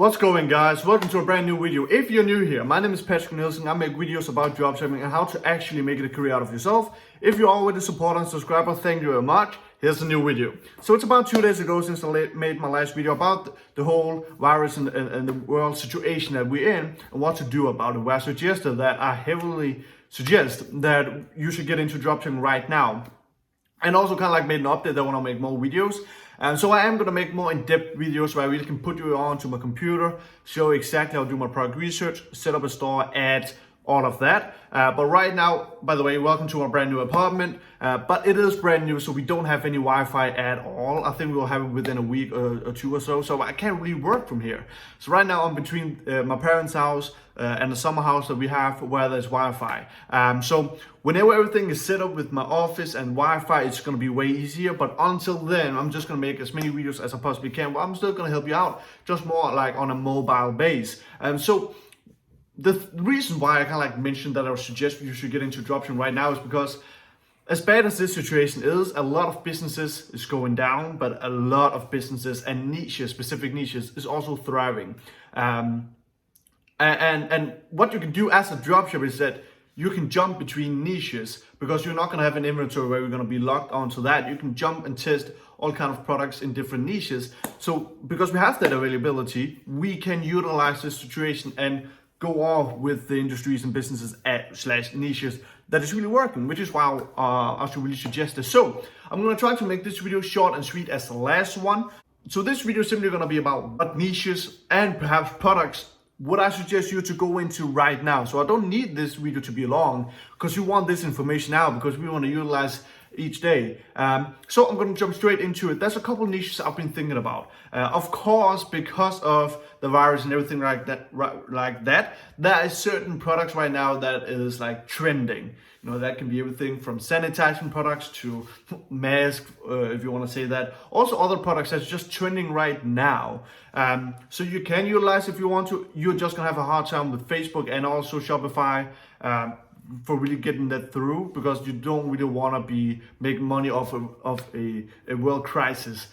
What's going, guys? Welcome to a brand new video. If you're new here, my name is Patrick Nielsen. I make videos about dropshipping and how to actually make it a career out of yourself. If you're already a supporter and subscriber, thank you very much. Here's a new video. So it's about 2 days ago since I made my last video about the whole virus and the world situation that we're in and what to do about it. Where I suggested that I heavily suggest that you should get into dropshipping right now. And also kind of like made an update that I want to make more videos. So I am going to make more in-depth videos where I really can put you onto my computer, show you exactly how to do my product research, set up a store, ads, all of that. But right now, by the way, welcome to our brand new apartment. But it is brand new, so we don't have any Wi-Fi at all. I think we'll have it within a week or two or so. So I can't really work from here. So right now I'm between my parents' house and the summer house that we have where there's Wi-Fi. So whenever everything is set up with my office and Wi-Fi, it's going to be way easier. But until then, I'm just going to make as many videos as I possibly can. But I'm still going to help you out, just more like on a mobile base. So the reason why I kind of like mentioned that I would suggest you should get into dropshipping right now is because as bad as this situation is, a lot of businesses is going down, but a lot of businesses and niches, specific niches, is also thriving. And what you can do as a dropshipper is that you can jump between niches because you're not going to have an inventory where you're going to be locked onto that. You can jump and test all kind of products in different niches. So because we have that availability, we can utilize this situation and go off with the industries and businesses slash niches that is really working, which is why I should really suggest this. So I'm going to try to make this video short and sweet as the last one. So this video is simply going to be about what niches and perhaps products would I suggest you to go into right now. So I don't need this video to be long because you want this information now because we want to utilize each day. So I'm going to jump straight into it. There's a couple of niches I've been thinking about. Of course, because of the virus and everything like that, there is certain products right now that is like trending. You know, that can be everything from sanitizing products to masks, if you want to say that. Also other products that's just trending right now. So you can utilize if you want to. You're just going to have a hard time with Facebook and also Shopify for really getting that through because you don't really want to be making money off of a world crisis.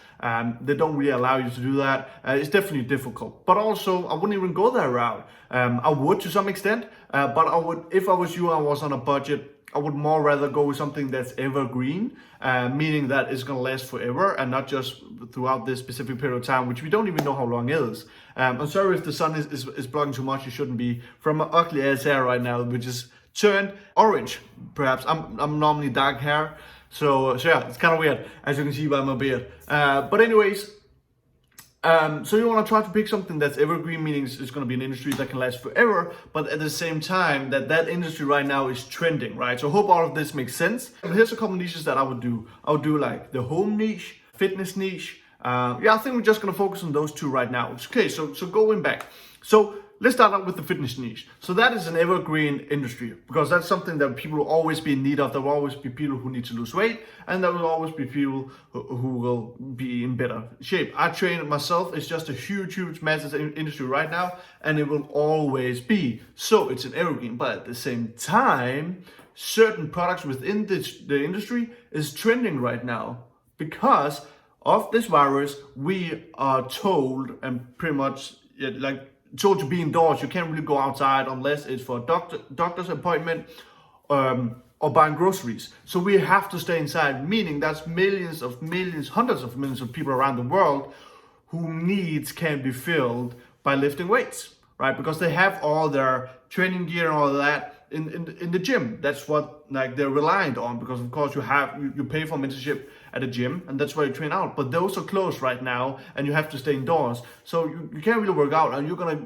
They don't really allow you to do that. It's definitely difficult. But also, I wouldn't even go that route. I would to some extent, but I would, if I was you, I was on a budget, I would more rather go with something that's evergreen, meaning that it's going to last forever and not just throughout this specific period of time, which we don't even know how long it is. I'm sorry if the sun is blocking too much. It shouldn't be. From my ugly ass hair right now, which is turned orange, perhaps. I'm normally dark hair, so yeah, it's kind of weird, as you can see by my beard. But anyways, so you want to try to pick something that's evergreen, meaning it's going to be an industry that can last forever, but at the same time that industry right now is trending, right? So I hope all of this makes sense. And here's a couple niches that I would do. I would do like the home niche, fitness niche. Yeah, I think we're just going to focus on those two right now. Okay, so going back. So let's start out with the fitness niche. So that is an evergreen industry because that's something that people will always be in need of. There will always be people who need to lose weight, and there will always be people who will be in better shape. I train it myself. It's just a huge, massive industry right now, and it will always be. So it's an evergreen, but at the same time, certain products within the industry is trending right now because of this virus. We are told and pretty much told to be indoors. You can't really go outside unless it's for a doctor's appointment or buying groceries. So we have to stay inside, meaning that's millions, hundreds of millions of people around the world whose needs can be filled by lifting weights, right? Because they have all their training gear and all of that in the gym. That's what they're reliant on because of course you pay for membership at a gym and that's where you train out. But those are closed right now and you have to stay indoors. So you can't really work out and you're gonna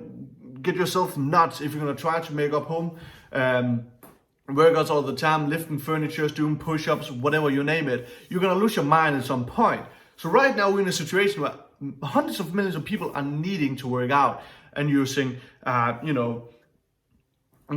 get yourself nuts if you're gonna try to make up home workouts all the time, lifting furniture, doing push-ups, whatever you name it. You're gonna lose your mind at some point. So right now we're in a situation where hundreds of millions of people are needing to work out and using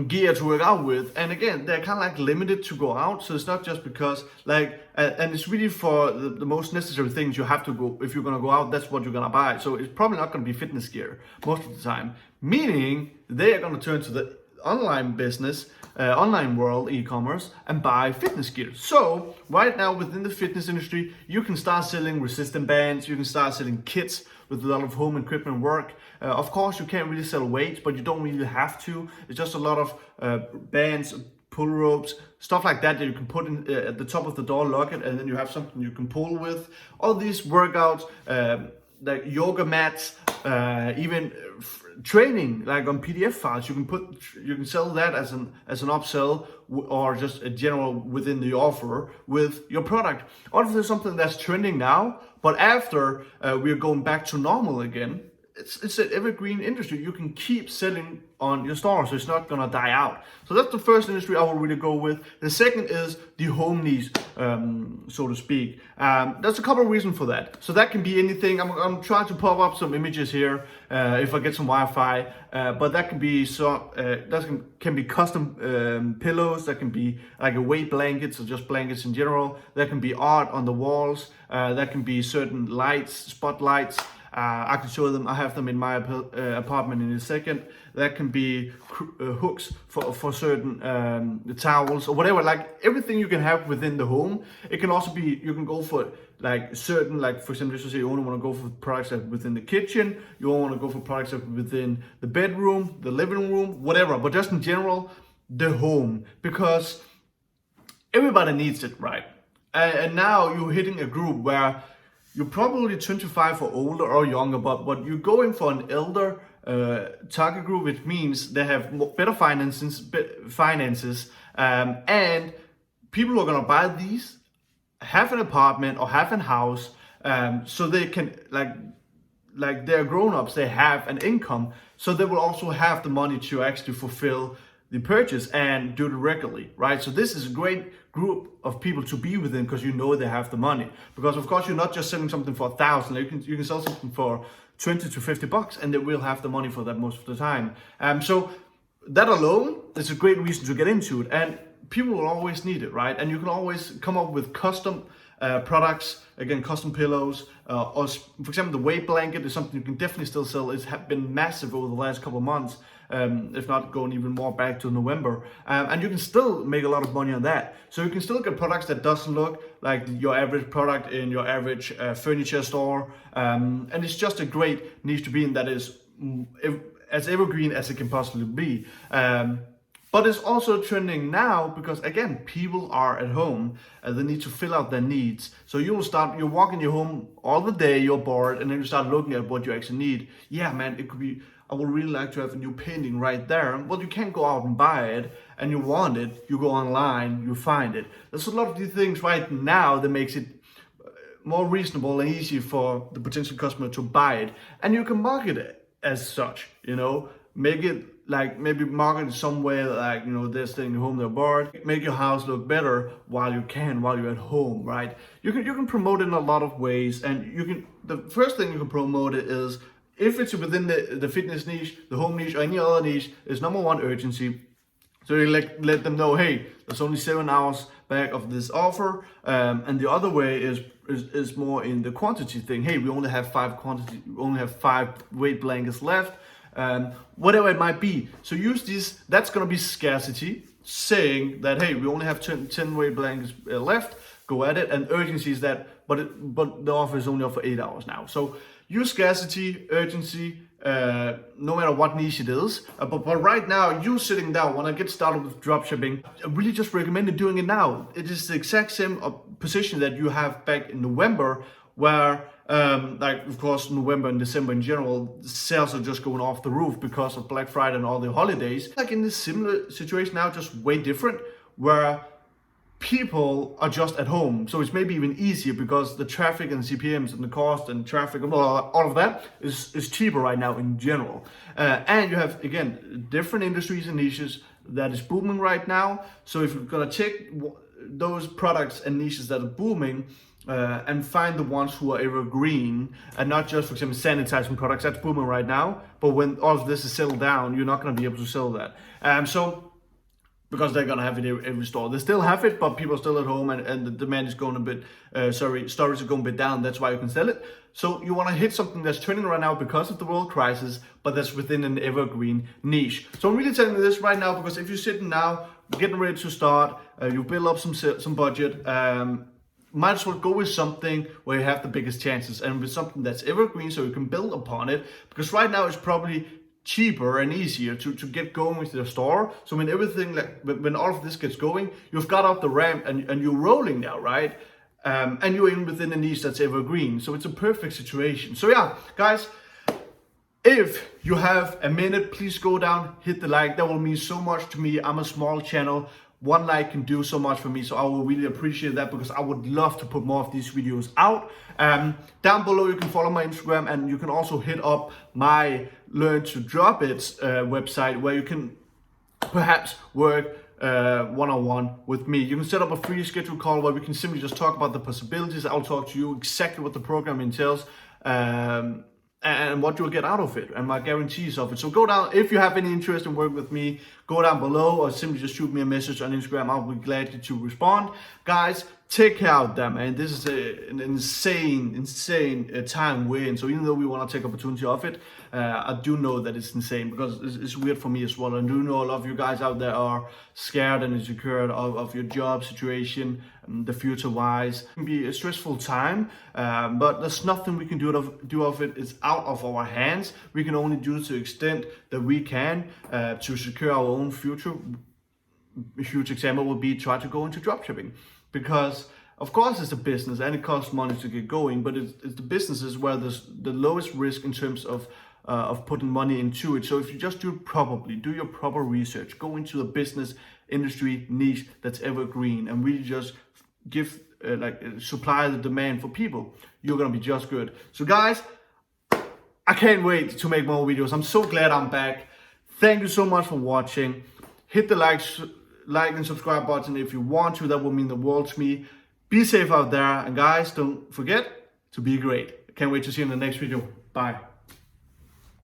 gear to work out with, and again they're kind of like limited to go out. So it's not just because and it's really for the most necessary things you have to go. If you're gonna go out, that's what you're gonna buy. So it's probably not gonna be fitness gear most of the time, meaning they are gonna turn to the online business, online world, e-commerce, and buy fitness gear. So right now within the fitness industry, you can start selling resistant bands, you can start selling kits with a lot of home equipment work. Of course, you can't really sell weights, but you don't really have to. It's just a lot of bands, pull ropes, stuff like that you can put in at the top of the door, lock it, and then you have something you can pull with. All these workouts, like yoga mats, even training, like on PDF files, you can sell that as an upsell or just a general within the offer with your product. All of this is something that's trending now, but after we're going back to normal again, it's an evergreen industry. You can keep selling on your store, so it's not gonna die out. So that's the first industry I will really go with. The second is the home niche, so to speak. There's a couple of reasons for that. So that can be anything. I'm trying to pop up some images here if I get some Wi-Fi, but that can be can be custom pillows. That can be like a weight blankets or just blankets in general. That can be art on the walls. That can be certain lights, spotlights. I can show them. I have them in my apartment in a second. That can be hooks for certain towels or whatever. Like everything you can have within the home. It can also be, you can go for like certain, like for example, just to say you only want to go for products that within the kitchen. You only want to go for products that within the bedroom, the living room, whatever. But just in general, the home, because everybody needs it, right? And now you're hitting a group where you're probably 25 or older or younger, but you're going for an elder target group, which means they have better finances, and people are gonna buy these, have an apartment or have a house, so they can like they're grown-ups, they have an income, so they will also have the money to actually fulfill the purchase and do it regularly, right? So this is a great group of people to be within because you know they have the money. Because of course you're not just selling something for $1,000. You can sell something for 20 to 50 bucks, and they will have the money for that most of the time. So that alone is a great reason to get into it, and people will always need it, right? And you can always come up with custom products, again, custom pillows, or for example, the weight blanket is something you can definitely still sell. It's been massive over the last couple of months, if not going even more back to November. And you can still make a lot of money on that. So you can still get products that doesn't look like your average product in your average furniture store. And it's just a great niche to be in that is as evergreen as it can possibly be. But it's also trending now because, again, people are at home and they need to fill out their needs. So you walk in your home all the day, you're bored, and then you start looking at what you actually need. Yeah, man, it could be, I would really like to have a new painting right there. Well, you can't go out and buy it, and you want it, you go online, you find it. There's a lot of these things right now that makes it more reasonable and easy for the potential customer to buy it. And you can market it as such, make it like maybe market it somewhere like, they're staying at home, they're bored. Make your house look better while you're at home, right? You can promote it in a lot of ways, and the first thing you can promote it is, if it's within the fitness niche, the home niche, or any other niche, is number one, urgency. So you let them know, hey, there's only 7 hours back of this offer. And the other way is more in the quantity thing. Hey, we only have 5 weight blankets left. Whatever it might be. So use this, that's gonna be scarcity, saying that, hey, we only have 10 weight blankets left, go at it. And urgency is that, but the offer is only up for 8 hours now. So use scarcity, urgency, no matter what niche it is. But right now, you sitting down, when I get started with dropshipping, I really just recommend doing it now. It is the exact same position that you have back in November, where like of course November and December in general, sales are just going off the roof because of Black Friday and all the holidays. Like in this similar situation now, just way different, where people are just at home. So it's maybe even easier because the traffic and CPMs and the cost and traffic and all of that is cheaper right now in general. And you have, again, different industries and niches that is booming right now. So if you're gonna take those products and niches that are booming, and find the ones who are evergreen, and not just, for example, sanitizing products, that's booming right now, but when all of this is settled down, you're not going to be able to sell that. Because they're going to have it every store. They still have it, but people are still at home, and the demand is going a bit, storage is going a bit down, that's why you can sell it. So you want to hit something that's trending right now because of the world crisis, but that's within an evergreen niche. So I'm really telling you this right now, because if you're sitting now, getting ready to start, you build up some budget, might as well go with something where you have the biggest chances, and with something that's evergreen so you can build upon it, because right now it's probably cheaper and easier to get going with your store. So when everything, like when all of this gets going, you've got up the ramp and you're rolling now, right? And you're in within a niche that's evergreen. So it's a perfect situation. So yeah, guys, if you have a minute, please go down, hit the like. That will mean so much to me. I'm a small channel. One like can do so much for me, so I will really appreciate that, because I would love to put more of these videos out. Down below you can follow my Instagram, and you can also hit up my Learn to Drop It website, where you can perhaps work one-on-one with me. You can set up a free scheduled call where we can simply just talk about the possibilities. I'll talk to you exactly what the program entails, and what you'll get out of it, and my guarantees of it. So go down, if you have any interest in working with me, go down below, or simply just shoot me a message on Instagram. I'll be glad to respond. Guys, take care out there, man. This is an insane time we're in. So even though we want to take opportunity of it, I do know that it's insane, because it's weird for me as well. I do know a lot of you guys out there are scared and insecure of your job situation, the future wise. It can be a stressful time, but there's nothing we can do of it. It's out of our hands. We can only do to the extent that we can to secure our own future. A huge example would be try to go into dropshipping, because of course it's a business and it costs money to get going, but it's the businesses where there's the lowest risk in terms of putting money into it. So if you just do it properly, do your proper research, go into a business industry niche that's evergreen, and really just give supply the demand for people, you're gonna be just good. So guys, I can't wait to make more videos. I'm so glad I'm back. Thank you so much for watching. Hit the like and subscribe button if you want to. That will mean the world to me. Be safe out there, and guys, don't forget to be great. I can't wait to see you in the next video. Bye.